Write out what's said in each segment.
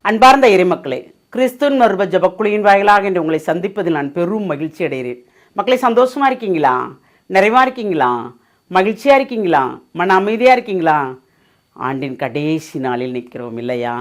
அன்பார்ந்த இறைமக்களே, கிறிஸ்துவின் மறுப ஜபக்குழியின் வாயிலாக என்று உங்களை சந்திப்பதில் நான் பெரும் மகிழ்ச்சி அடைகிறேன். மக்களை, சந்தோஷமா இருக்கீங்களா? நிறைவா இருக்கீங்களா? மகிழ்ச்சியா இருக்கீங்களா? மன அமைதியா இருக்கீங்களா? ஆண்டின் கடைசி நாளில் நிற்கிறோம் இல்லையா?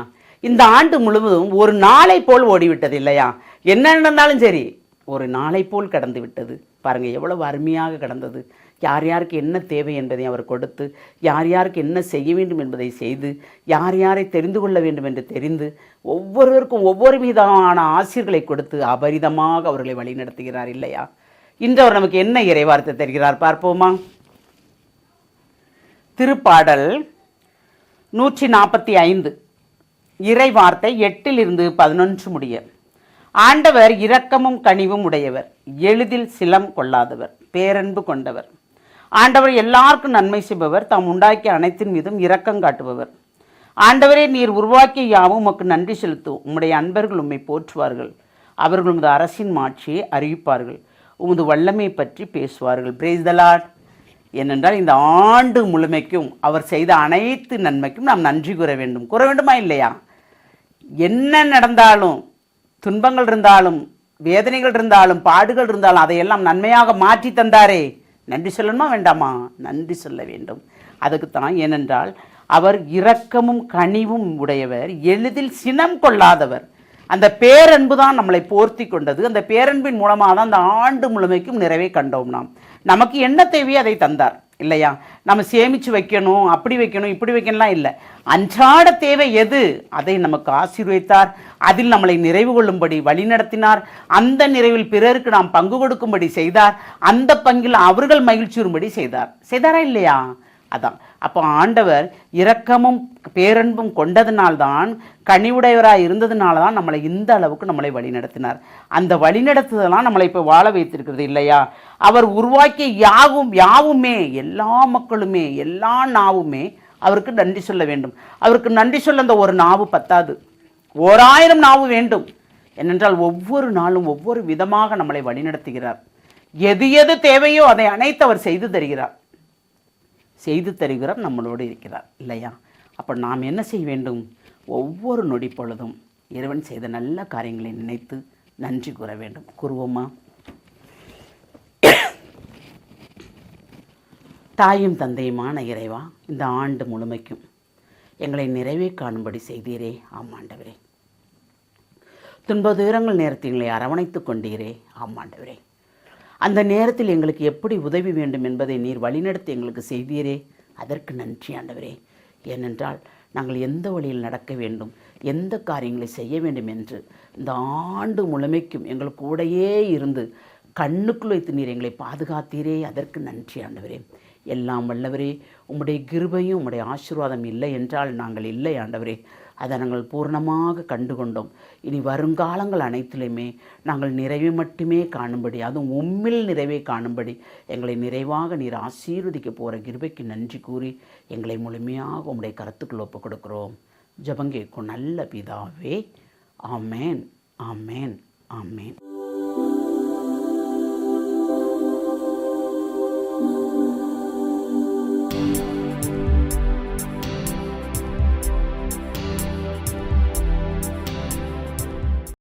இந்த ஆண்டு முழுவதும் ஒரு நாளை போல் ஓடிவிட்டது இல்லையா? என்ன நடந்தாலும் சரி, ஒரு நாளை போல் கடந்து விட்டது. பாருங்க, எவ்வளவு அருமையாக கடந்தது. யார் யாருக்கு என்ன தேவை என்பதை அவர் கொடுத்து, யார் யாருக்கு என்ன செய்ய வேண்டும் என்பதை செய்து, யார் யாரை தெரிந்து கொள்ள வேண்டும் என்று தெரிந்து, ஒவ்வொருவருக்கும் ஒவ்வொரு விதமான ஆசிர்களை கொடுத்து அபரிதமாக அவர்களை வழிநடத்துகிறார் இல்லையா? இன்று அவர் நமக்கு என்ன இறைவார்த்தை தருகிறார் பார்ப்போமா? திருப்பாடல் 145 இறைவார்த்தை 8-11 முடிய. ஆண்டவர் இரக்கமும் கனிவும் உடையவர், எளிதில் சிலம் கொள்ளாதவர், பேரன்பு கொண்டவர். ஆண்டவர் எல்லாருக்கும் நன்மை செய்பவர், தாம் உண்டாக்கிய அனைத்தின் மீதும் இரக்கம் காட்டுபவர். ஆண்டவரே, நீர் உருவாக்கிய யாவும் உமக்கு நன்றி செலுத்தும். உம்முடைய அன்பர்கள் உம்மை போற்றுவார்கள். அவர்கள் உமது அரசின் மாட்சியை அறிவிப்பார்கள், உமது வல்லமை பற்றி பேசுவார்கள். Praise the Lord. ஏனென்றால் இந்த ஆண்டு முழுமைக்கும் அவர் செய்த அனைத்து நன்மைக்கும் நாம் நன்றி கூற வேண்டும். கூற வேண்டுமா இல்லையா? என்ன நடந்தாலும், துன்பங்கள் இருந்தாலும், வேதனைகள் இருந்தாலும், பாடுகள் இருந்தாலும், அதையெல்லாம் நன்மையாக மாற்றி தந்தாரே, நன்றி சொல்லணுமா வேண்டாமா? நன்றி சொல்ல வேண்டும். அதுக்குத்தான். ஏனென்றால் அவர் இரக்கமும் கனிவும் உடையவர், எளிதில் சினம் கொள்ளாதவர். அந்த பேரன்பு தான் நம்மளை போர்த்தி கொண்டது. அந்த பேரன்பின் மூலமாக தான் அந்த ஆண்டு முழுமைக்கும் நிறைவே கண்டோம். நமக்கு என்ன தேவையோ அதை தந்தார் இல்லையா? நம்ம சேமித்து வைக்கணும், அப்படி வைக்கணும், இப்படி வைக்கணும்லாம் இல்லை. அன்றாட தேவை எது, அதை நமக்கு ஆசீர்வதித்தார். அதில் நம்மளை நிறைவு கொள்ளும்படி வழிநடத்தினார். அந்த நிறைவில் பிறருக்கு நாம் பங்கு கொடுக்கும்படி செய்தார். அந்த பங்கில் அவர்கள் மகிழ்ச்சியுறும்படி செய்தாரா இல்லையா? அதான். அப்போ ஆண்டவர் இரக்கமும் பேரன்பும் கொண்டதுனால்தான், கனிவுடையவராக இருந்ததுனால தான் நம்மளை இந்த அளவுக்கு நம்மளை வழிநடத்தினார். அந்த வழிநடத்துதெல்லாம் நம்மளை இப்போ வாழ வைத்திருக்கிறது இல்லையா? அவர் உருவாக்கிய யாவுமே, எல்லா மக்களுமே, எல்லா நாவுமே அவருக்கு நன்றி சொல்ல வேண்டும். அவருக்கு நன்றி சொல்ல அந்த ஒரு நாவு பத்தாது, 1000 நாவு வேண்டும். ஏனென்றால் ஒவ்வொரு நாளும் ஒவ்வொரு விதமாக நம்மளை வழிநடத்துகிறார். எது எது தேவையோ அதை அனைத்து அவர் செய்து தருகிறார், நம்மளோடு இருக்கிறார் இல்லையா? அப்போ நாம் என்ன செய்ய வேண்டும்? ஒவ்வொரு நொடி பொழுதும் இறைவன் செய்த நல்ல காரியங்களை நினைத்து நன்றி கூற வேண்டும். கூறுவோமா? தாயும் தந்தையுமான இறைவா, இந்த ஆண்டு முழுமைக்கும் எங்களை நிறைவே காணும்படி செய்தீரே. ஆமாண்டவரே. துன்ப துயரங்கள் நேரத்தில் எங்களை அரவணைத்து கொண்டீரே. ஆமாண்டவரே. அந்த நேரத்தில் எங்களுக்கு எப்படி உதவி வேண்டும் என்பதை நீர் வழிநடத்தி எங்களுக்கு செய்தீரே. அதற்கு நன்றி ஆண்டவரே. ஏனென்றால் நாங்கள் எந்த வழியில் நடக்க வேண்டும், எந்த காரியங்களை செய்ய வேண்டும் என்று இந்த ஆண்டு முழுமைக்கும் எங்கள் கூடையே இருந்து கண்ணுக்குள் வைத்து நீர் எங்களை பாதுகாத்தீரே. அதற்கு நன்றி ஆண்டவரே. எல்லாம் வல்லவரே, உம்முடைய கிருபையும் உம்முடைய ஆசீர்வாதம் இல்லை என்றால் நாங்கள் இல்லை ஆண்டவரே. அதை நாங்கள் பூர்ணமாக கண்டுகொண்டோம். இனி வருங்காலங்கள் அனைத்திலுமே நாங்கள் நிறைவை மட்டுமே காணும்படி, அதுவும் உம்மில் நிறைவை காணும்படி எங்களை நிறைவாக நீர் ஆசீர்வதிக்க போகிற கிருபைக்கு நன்றி கூறி எங்களை முழுமையாக உம்முடைய கருத்துக்கள் ஒப்புக் கொடுக்கிறோம். ஜெபம் கேட்கும் நல்ல பிதாவே. ஆமேன், ஆமேன், ஆமேன்.